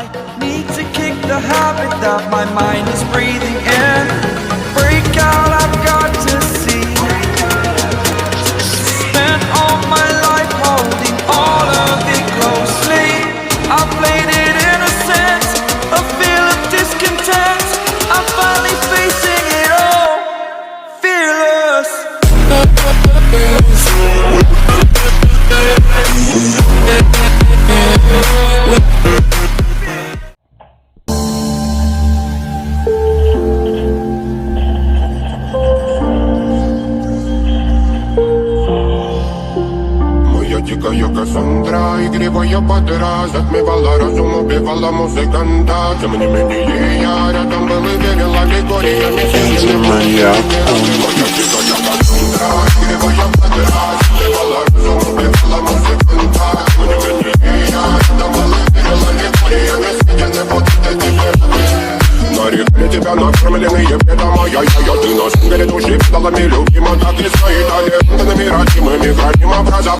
I need to kick the habit that my mind is breathing in. Break out, I've got to see. Spent all my life holding all of it closely. I played it innocent, a feel of discontent. I'm finally facing it all, fearless. Дикая Кассандра, игривая подра, затмевала разум, убивала музыканта. Тем не менее я рядом был и верил аллегориями. Моя дикая Кассандра, игривая подра, затмевала разум, убивала музыканта. Тем не менее я рядом был и верил аллегориями. Съедены вот эти веры. Нарекли тебя накормленные предома. Я ты на сингале души педалами любима. Так и свои талентами родимыми храним образа.